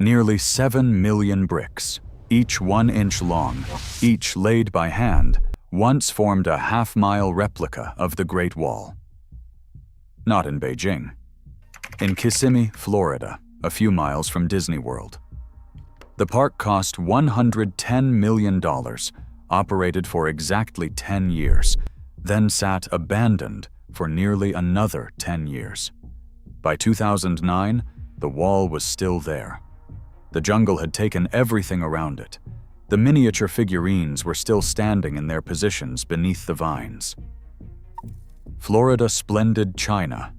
Nearly 7 million bricks, each 1 inch long, each laid by hand, once formed a half-mile replica of the Great Wall. Not in Beijing. In Kissimmee, Florida, a few miles from Disney World. The park cost $110 million, operated for exactly 10 years, then sat abandoned for nearly another 10 years. By 2009, the wall was still there. The jungle had taken everything around it. The miniature figurines were still standing in their positions beneath the vines. Florida Splendid China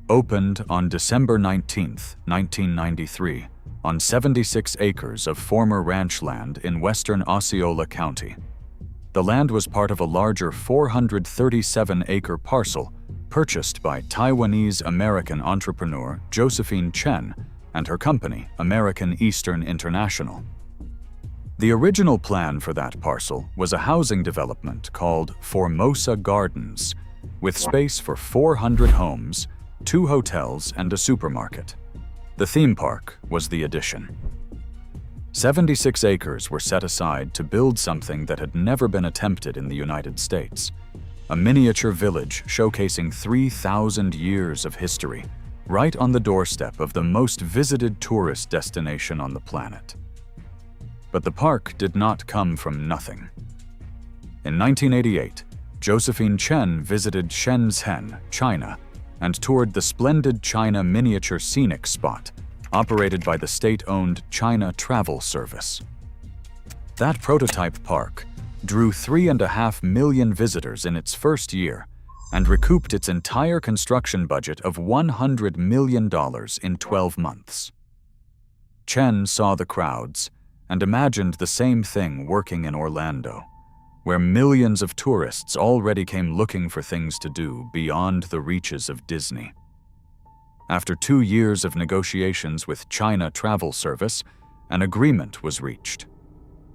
opened on December 19, 1993, on 76 acres of former ranch land in western Osceola County. The land was part of a larger 437-acre parcel purchased by Taiwanese-American entrepreneur Josephine Chen and her company, American Eastern International. The original plan for that parcel was a housing development called Formosa Gardens, with space for 400 homes, 2 hotels, and a supermarket. The theme park was the addition. 76 acres were set aside to build something that had never been attempted in the United States, a miniature village showcasing 3,000 years of history, right on the doorstep of the most visited tourist destination on the planet. But the park did not come from nothing. In 1988, Josephine Chen visited Shenzhen, China, and toured the Splendid China miniature scenic spot, operated by the state-owned China Travel Service. That prototype park drew 3.5 million visitors in its first year and recouped its entire construction budget of $100 million in 12 months. Chen saw the crowds and imagined the same thing working in Orlando, where millions of tourists already came looking for things to do beyond the reaches of Disney. After 2 years of negotiations with China Travel Service, an agreement was reached.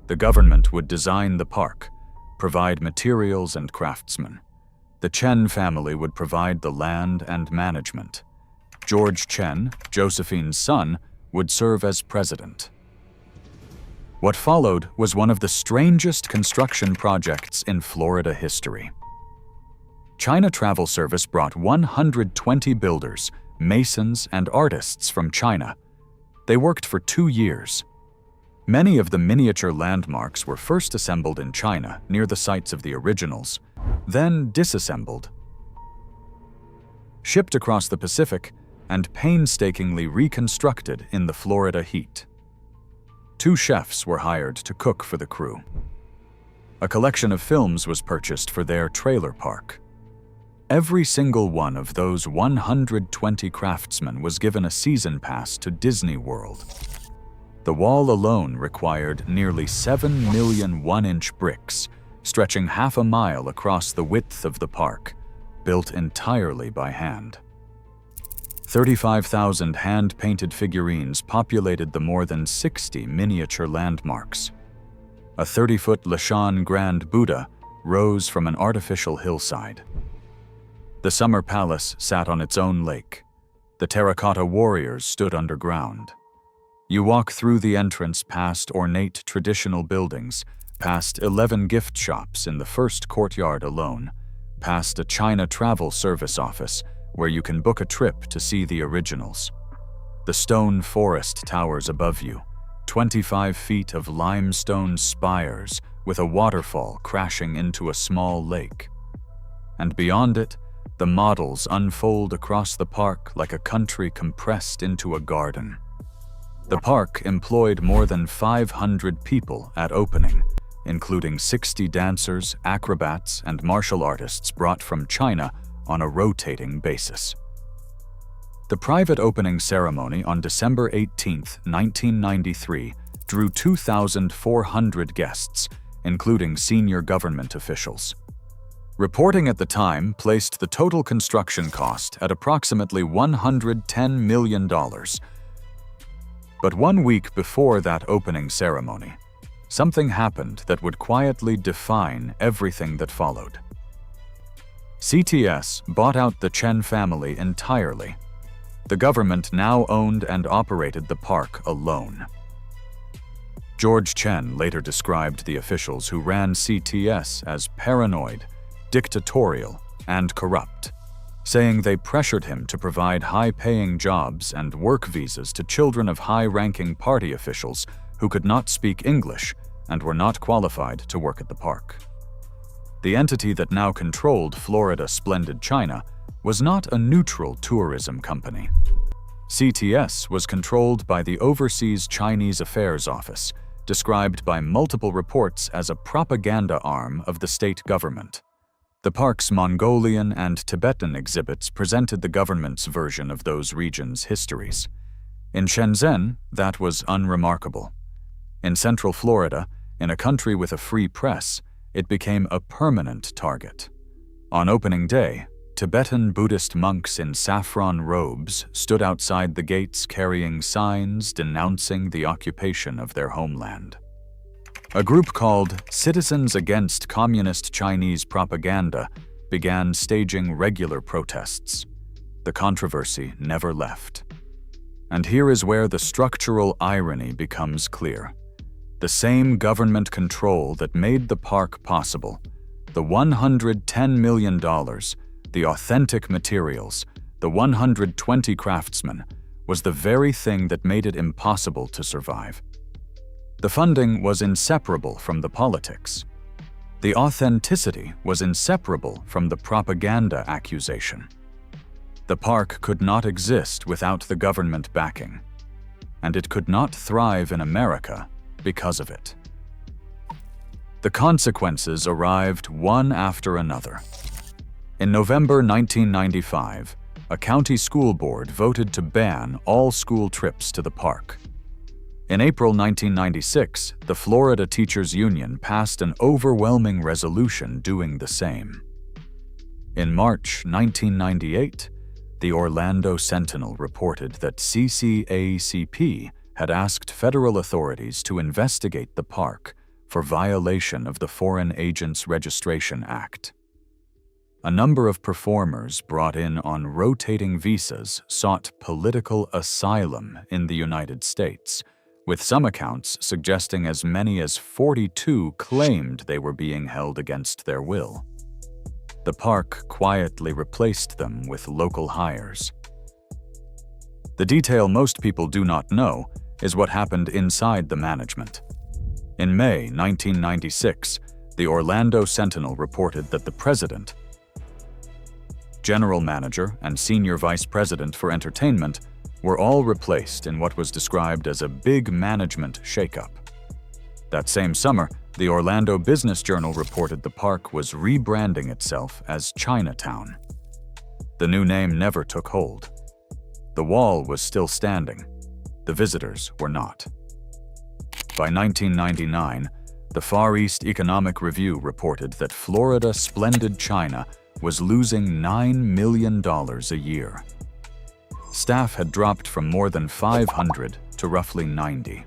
The government would design the park, provide materials and craftsmen. The Chen family would provide the land and management. George Chen, Josephine's son, would serve as president. What followed was one of the strangest construction projects in Florida history. China Travel Service brought 120 builders, masons, and artists from China. They worked for 2 years. Many of the miniature landmarks were first assembled in China near the sites of the originals, then disassembled, shipped across the Pacific, and painstakingly reconstructed in the Florida heat. 2 chefs were hired to cook for the crew. A collection of films was purchased for their trailer park. Every single one of those 120 craftsmen was given a season pass to Disney World. The wall alone required nearly 7 million 1-inch bricks, stretching half a mile across the width of the park, built entirely by hand. 35,000 hand-painted figurines populated the more than 60 miniature landmarks. A 30-foot Leshan Grand Buddha rose from an artificial hillside. The Summer Palace sat on its own lake. The terracotta warriors stood underground. You walk through the entrance past ornate traditional buildings, past 11 gift shops in the first courtyard alone, past a China Travel Service office where you can book a trip to see the originals. The stone forest towers above you, 25 feet of limestone spires with a waterfall crashing into a small lake. And beyond it, the models unfold across the park like a country compressed into a garden. The park employed more than 500 people at opening, including 60 dancers, acrobats, and martial artists brought from China on a rotating basis. The private opening ceremony on December 18, 1993, drew 2,400 guests, including senior government officials. Reporting at the time placed the total construction cost at approximately $110 million. But 1 week before that opening ceremony, something happened that would quietly define everything that followed. CTS bought out the Chen family entirely. The government now owned and operated the park alone. George Chen later described the officials who ran CTS as paranoid, dictatorial, and corrupt, saying they pressured him to provide high-paying jobs and work visas to children of high-ranking party officials who could not speak English and were not qualified to work at the park. The entity that now controlled Florida Splendid China was not a neutral tourism company. CTS was controlled by the Overseas Chinese Affairs Office, described by multiple reports as a propaganda arm of the state government. The park's Mongolian and Tibetan exhibits presented the government's version of those regions' histories. In Shenzhen, that was unremarkable. In Central Florida, in a country with a free press, it became a permanent target. On opening day, Tibetan Buddhist monks in saffron robes stood outside the gates carrying signs denouncing the occupation of their homeland. A group called Citizens Against Communist Chinese Propaganda began staging regular protests. The controversy never left. And here is where the structural irony becomes clear. The same government control that made the park possible, the $110 million, the authentic materials, the 120 craftsmen, was the very thing that made it impossible to survive. The funding was inseparable from the politics. The authenticity was inseparable from the propaganda accusation. The park could not exist without the government backing, and it could not thrive in America because of it. The consequences arrived one after another. In November 1995, a county school board voted to ban all school trips to the park. In April 1996, the Florida Teachers Union passed an overwhelming resolution doing the same. In March 1998, the Orlando Sentinel reported that CCACP had asked federal authorities to investigate the park for violation of the Foreign Agents Registration Act. A number of performers brought in on rotating visas sought political asylum in the United States, with some accounts suggesting as many as 42 claimed they were being held against their will. The park quietly replaced them with local hires. The detail most people do not know is what happened inside the management. In May 1996, the Orlando Sentinel reported that the president, general manager, and senior vice president for entertainment were all replaced in what was described as a big management shakeup. That same summer, the Orlando Business Journal reported the park was rebranding itself as Chinatown. The new name never took hold. The wall was still standing. The visitors were not. By 1999, the Far East Economic Review reported that Florida Splendid China was losing $9 million a year. Staff had dropped from more than 500 to roughly 90.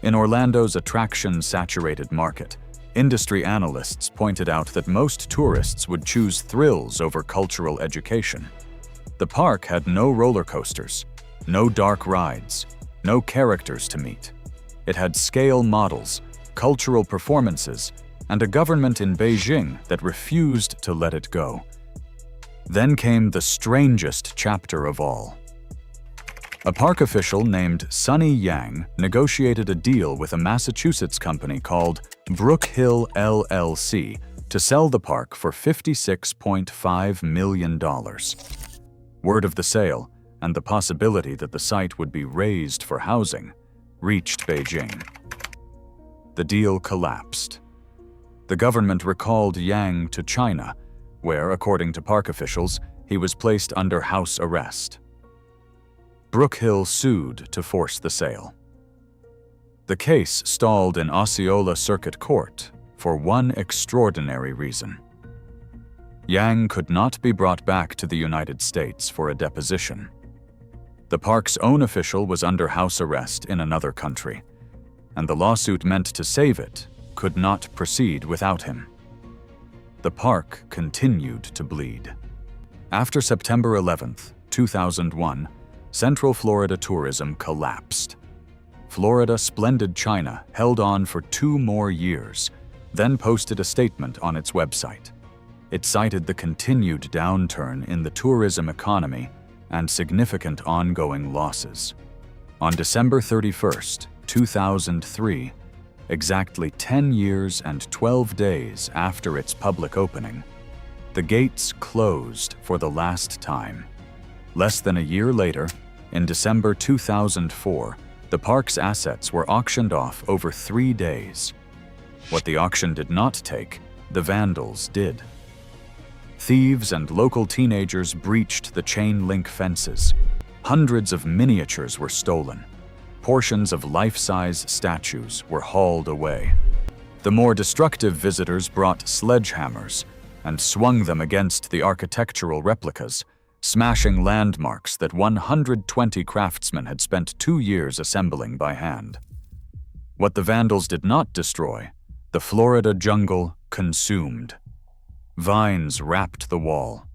In Orlando's attraction-saturated market, industry analysts pointed out that most tourists would choose thrills over cultural education. The park had no roller coasters, no dark rides, no characters to meet. It had scale models, cultural performances, and a government in Beijing that refused to let it go. Then came the strangest chapter of all. A park official named Sunny Yang negotiated a deal with a Massachusetts company called Brook Hill LLC to sell the park for $56.5 million. Word of the sale, and the possibility that the site would be razed for housing, reached Beijing. The deal collapsed. The government recalled Yang to China, where, according to park officials, he was placed under house arrest. Brook Hill sued to force the sale. The case stalled in Osceola Circuit Court for one extraordinary reason. Yang could not be brought back to the United States for a deposition. The park's own official was under house arrest in another country, and the lawsuit meant to save it could not proceed without him. The park continued to bleed. After September 11, 2001, Central Florida tourism collapsed. Florida Splendid China held on for 2 more years, then posted a statement on its website. It cited the continued downturn in the tourism economy and significant ongoing losses. On December 31st, 2003, exactly 10 years and 12 days after its public opening, the gates closed for the last time. Less than a year later, in December 2004, the park's assets were auctioned off over 3 days. What the auction did not take, the vandals did. Thieves and local teenagers breached the chain-link fences. Hundreds of miniatures were stolen. Portions of life-size statues were hauled away. The more destructive visitors brought sledgehammers and swung them against the architectural replicas, smashing landmarks that 120 craftsmen had spent 2 years assembling by hand. What the vandals did not destroy, the Florida jungle consumed. Vines wrapped the wall.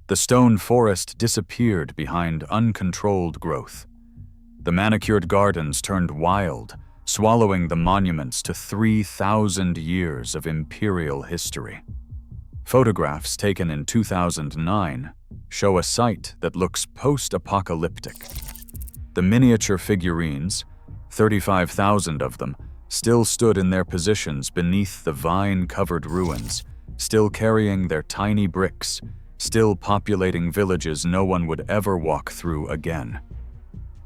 The stone forest disappeared behind uncontrolled growth. The manicured gardens turned wild, swallowing the monuments to 3,000 years of imperial history. Photographs taken in 2009 show a site that looks post-apocalyptic. The miniature figurines, 35,000 of them, still stood in their positions beneath the vine-covered ruins, still carrying their tiny bricks, still populating villages no one would ever walk through again.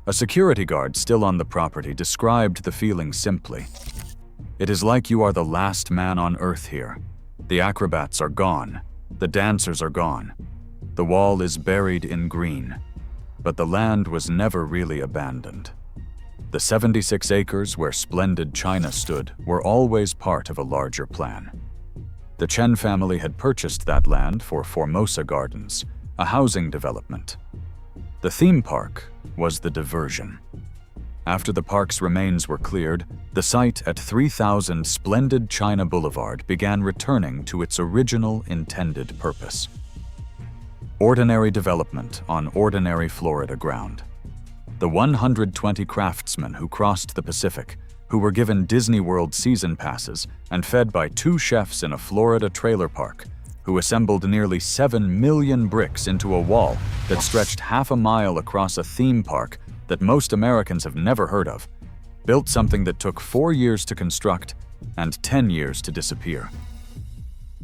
A security guard still on the property described the feeling simply. "It is like you are the last man on earth here. The acrobats are gone. The dancers are gone. The wall is buried in green. But the land was never really abandoned." The 76 acres where Splendid China stood were always part of a larger plan. The Chen family had purchased that land for Formosa Gardens, a housing development. The theme park was the diversion. After the park's remains were cleared, the site at 3000 Splendid China Boulevard began returning to its original intended purpose. Ordinary development on ordinary Florida ground. The 120 craftsmen who crossed the Pacific, who were given Disney World season passes and fed by 2 chefs in a Florida trailer park, who assembled nearly 7 million bricks into a wall that stretched half a mile across a theme park that most Americans have never heard of, built something that took 4 years to construct and 10 years to disappear.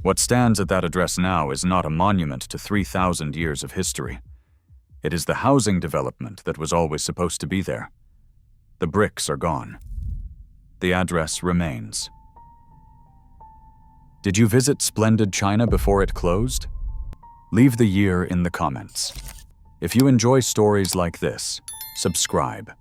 What stands at that address now is not a monument to 3,000 years of history. It is the housing development that was always supposed to be there. The bricks are gone. The address remains. Did you visit Splendid China before it closed? Leave the year in the comments. If you enjoy stories like this, subscribe.